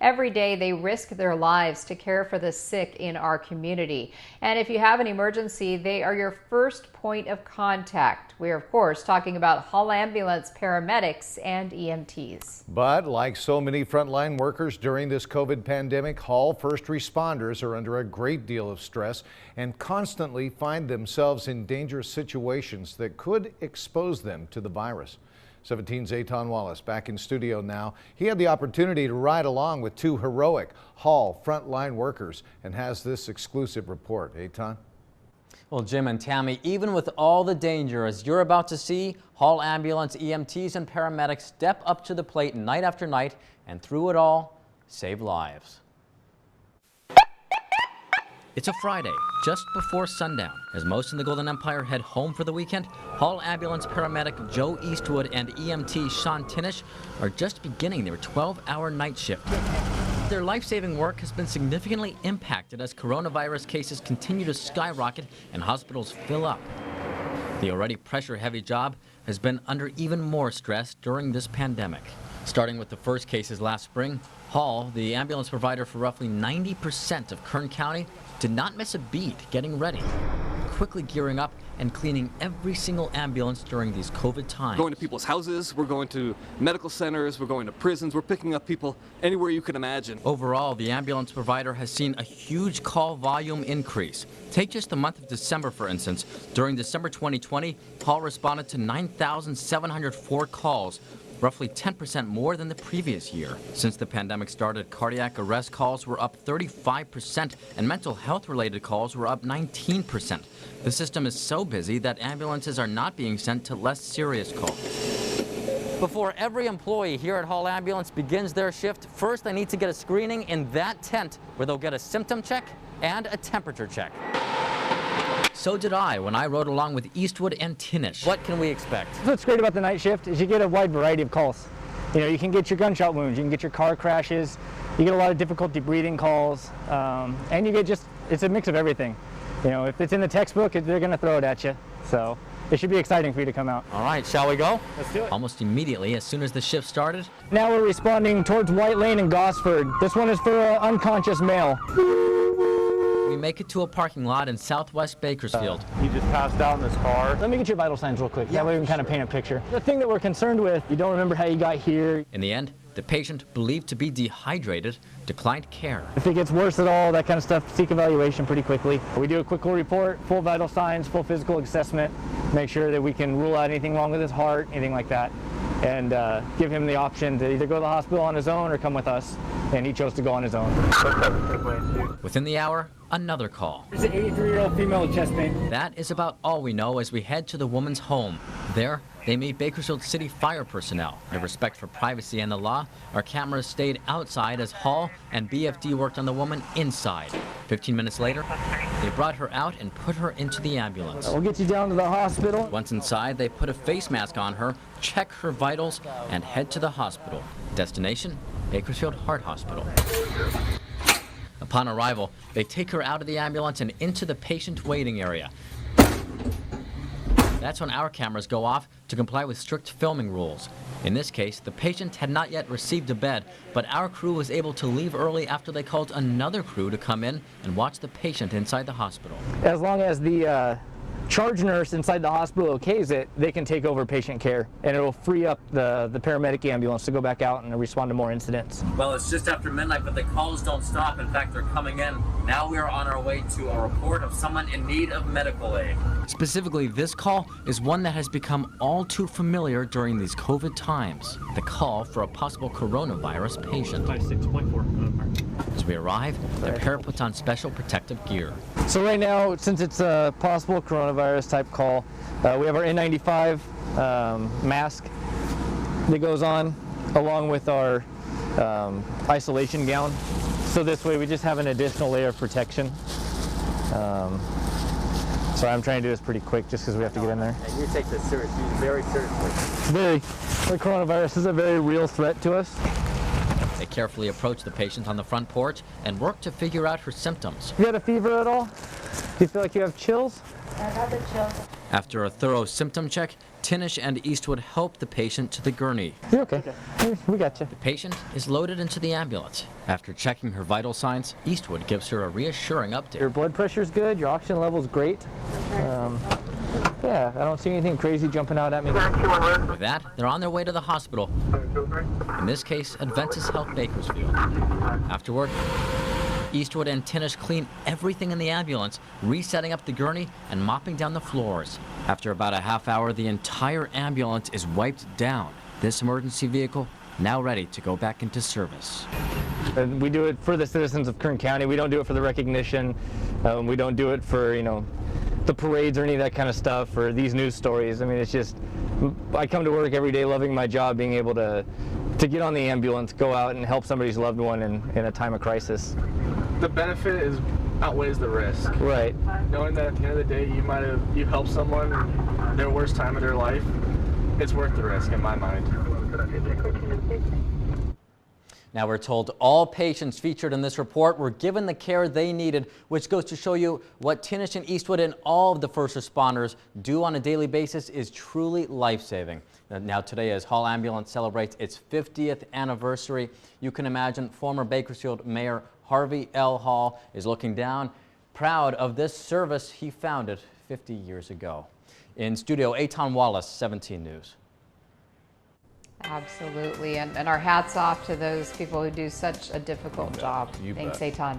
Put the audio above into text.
Every day they risk their lives to care for the sick in our community. And if you have an emergency, they are your first point of contact. We are, of course, talking about Hall Ambulance paramedics and EMTs. But like so many frontline workers during this COVID pandemic, Hall first responders are under a great deal of stress and constantly find themselves in dangerous situations that could expose them to the virus. 17's Eytan Wallace back in studio now. He had the opportunity to ride along with two heroic Hall frontline workers and has this exclusive report. Eytan? Well, Jim and Tammy, even with all the danger, as you're about to see, Hall Ambulance EMTs and paramedics step up to the plate night after night and through it all, save lives. It's a Friday, just before sundown. As most in the Golden Empire head home for the weekend, Hall Ambulance paramedic Joe Eastwood and EMT Sean Tinish are just beginning their 12-hour night shift. Their life-saving work has been significantly impacted as coronavirus cases continue to skyrocket and hospitals fill up. The already pressure-heavy job has been under even more stress during this pandemic. Starting with the first cases last spring, Hall, the ambulance provider for roughly 90% of Kern County, did not miss a beat getting ready, quickly gearing up and cleaning every single ambulance during these COVID times. Going to people's houses, we're going to medical centers, we're going to prisons, we're picking up people anywhere you can imagine. Overall, the ambulance provider has seen a huge call volume increase. Take just the month of December, for instance. During December 2020, Hall responded to 9,704 calls, roughly 10% more than the previous year. Since the pandemic started, cardiac arrest calls were up 35% and mental health related calls were up 19%. The system is so busy that ambulances are not being sent to less serious calls. Before every employee here at Hall Ambulance begins their shift, first they need to get a screening in that tent where they'll get a symptom check and a temperature check. So did I when I rode along with Eastwood and Tinish. What can we expect? What's great about the night shift is you get a wide variety of calls. You know, you can get your gunshot wounds, you can get your car crashes, you get a lot of difficulty breathing calls, and you get it's a mix of everything. You know, if it's in the textbook, they're going to throw it at you. So it should be exciting for you to come out. All right, shall we go? Let's do it. Almost immediately, as soon as the shift started. Now we're responding towards White Lane and Gosford. This one is for an unconscious male. We make it to a parking lot in southwest Bakersfield. He just passed out in his car. Let me get your vital signs real quick. That way we can kind of paint a picture. The thing that we're concerned with, you don't remember how you got here. In the end, the patient, believed to be dehydrated, declined care. If it gets worse at all, that kind of stuff, seek evaluation pretty quickly. We do a quick report, full vital signs, full physical assessment, make sure that we can rule out anything wrong with his heart, anything like that, and give him the option to either go to the hospital on his own or come with us, and he chose to go on his own. Within the hour, another call. There's an 83-year-old female with chest pain. That is about all we know as we head to the woman's home. There, they meet Bakersfield City fire personnel. Out of respect for privacy and the law, our cameras stayed outside as Hall and BFD worked on the woman inside. 15 minutes later, they brought her out and put her into the ambulance. We'll get you down to the hospital. Once inside, they put a face mask on her, check her vitals, and head to the hospital. Destination, Bakersfield Heart Hospital. Upon arrival, they take her out of the ambulance and into the patient waiting area. That's when our cameras go off to comply with strict filming rules. In this case, the patient had not yet received a bed, but our crew was able to leave early after they called another crew to come in and watch the patient inside the hospital. As long as the charge nurse inside the hospital okays it, they can take over patient care, and it'll free up the paramedic ambulance to go back out and respond to more incidents. Well, it's just after midnight, but the calls don't stop. In fact, they're coming in. Now we are on our way to a report of someone in need of medical aid. Specifically, this call is one that has become all too familiar during these COVID times. The call for a possible coronavirus patient. 6.4. As we arrive, the pair puts on special protective gear. So right now, since it's a possible coronavirus type call, we have our N95 mask that goes on along with our isolation gown. So this way we just have an additional layer of protection. So I'm trying to do this pretty quick just because we have to get in there. And you take this seriously, very seriously. The coronavirus is a very real threat to us. They carefully approach the patient on the front porch and work to figure out her symptoms. You got a fever at all? Do you feel like you have chills? I got the chills. After a thorough symptom check, Tinish and Eastwood helped the patient to the gurney. You're okay. We got you. The patient is loaded into the ambulance. After checking her vital signs, Eastwood gives her a reassuring update. Your blood pressure's good, your oxygen level's great. Yeah, I don't see anything crazy jumping out at me. With that, they're on their way to the hospital. In this case, Adventist Health Bakersfield. Afterward, Eastwood and Tinish clean everything in the ambulance, resetting up the gurney and mopping down the floors. After about a half hour, the entire ambulance is wiped down. This emergency vehicle now ready to go back into service. And we do it for the citizens of Kern County. We don't do it for the recognition. We don't do it for, the parades or any of that kind of stuff or these news stories. I mean, it's just, I come to work every day loving my job, being able to get on the ambulance, go out and help somebody's loved one in a time of crisis. The benefit outweighs the risk. Right. Knowing that at the end of the day you helped someone in their worst time of their life, it's worth the risk in my mind. Now we're told all patients featured in this report were given the care they needed, which goes to show you what Tinish and Eastwood and all of the first responders do on a daily basis is truly life-saving. Now today, as Hall Ambulance celebrates its 50th anniversary, you can imagine former Bakersfield Mayor Harvey L. Hall is looking down, proud of this service he founded 50 years ago. In studio, Eytan Wallace, 17 News. Absolutely, and our hats off to those people who do such a difficult job. You Thanks, bet. Eytan.